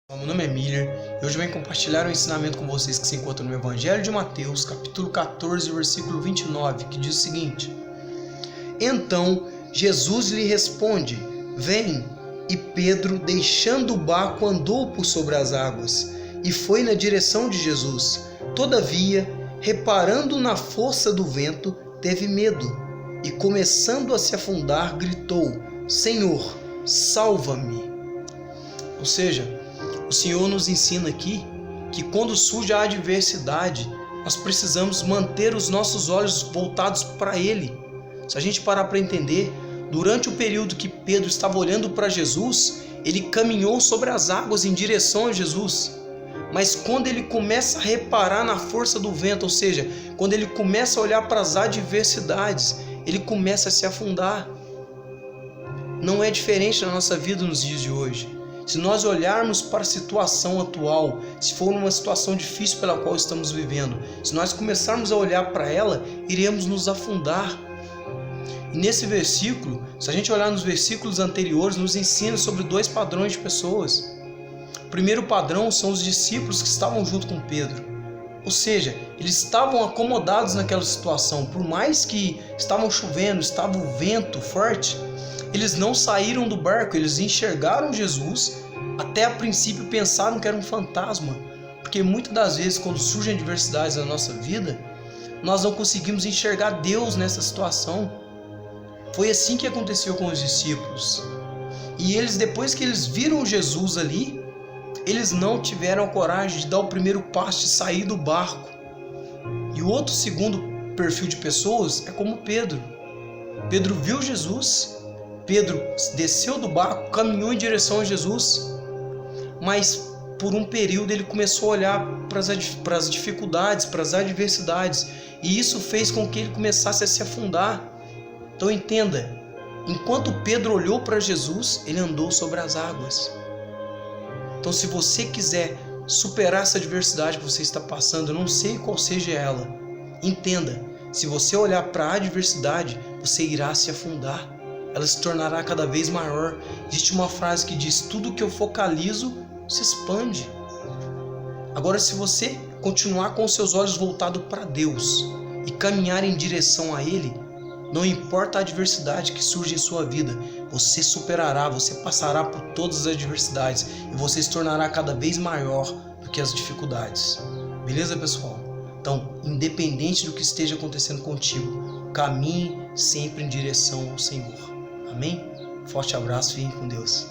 Meu nome é Miller e hoje eu venho compartilhar um ensinamento com vocês que se encontra no Evangelho de Mateus, capítulo 14, versículo 29, que diz o seguinte: Então Jesus lhe responde: Vem. E Pedro, deixando o barco, andou por sobre as águas e foi na direção de Jesus. Todavia, reparando na força do vento, teve medo e, começando a se afundar, gritou: Senhor, salva-me. Ou seja, o Senhor nos ensina aqui que quando surge a adversidade, nós precisamos manter os nossos olhos voltados para Ele. Se a gente parar para entender, durante o período que Pedro estava olhando para Jesus, ele caminhou sobre as águas em direção a Jesus. Mas quando ele começa a reparar na força do vento, ou seja, quando ele começa a olhar para as adversidades, ele começa a se afundar. Não é diferente na nossa vida nos dias de hoje. Se nós olharmos para a situação atual, se for uma situação difícil pela qual estamos vivendo, se nós começarmos a olhar para ela, iremos nos afundar. E nesse versículo, se a gente olhar nos versículos anteriores, nos ensina sobre dois padrões de pessoas. O primeiro padrão são os discípulos que estavam junto com Pedro. Ou seja, eles estavam acomodados naquela situação. Por mais que estavam chovendo, estava o vento forte, eles não saíram do barco, eles enxergaram Jesus, até a princípio pensaram que era um fantasma, porque muitas das vezes quando surgem adversidades na nossa vida, nós não conseguimos enxergar Deus nessa situação. Foi assim que aconteceu com os discípulos. E eles, depois que eles viram Jesus ali, eles não tiveram a coragem de dar o primeiro passo, de sair do barco. E o outro segundo perfil de pessoas é como Pedro. Pedro viu Jesus, Pedro desceu do barco, caminhou em direção a Jesus, mas por um período ele começou a olhar para as dificuldades, para as adversidades, e isso fez com que ele começasse a se afundar. Então entenda, enquanto Pedro olhou para Jesus, ele andou sobre as águas. Então se você quiser superar essa adversidade que você está passando, eu não sei qual seja ela, entenda, se você olhar para a adversidade, você irá se afundar. Ela se tornará cada vez maior. Existe uma frase que diz: tudo que eu focalizo se expande. Agora, se você continuar com seus olhos voltados para Deus e caminhar em direção a Ele, não importa a adversidade que surge em sua vida, você superará, você passará por todas as adversidades e você se tornará cada vez maior do que as dificuldades. Beleza, pessoal? Então, independente do que esteja acontecendo contigo, caminhe sempre em direção ao Senhor. Amém? Forte abraço e fiquem com Deus.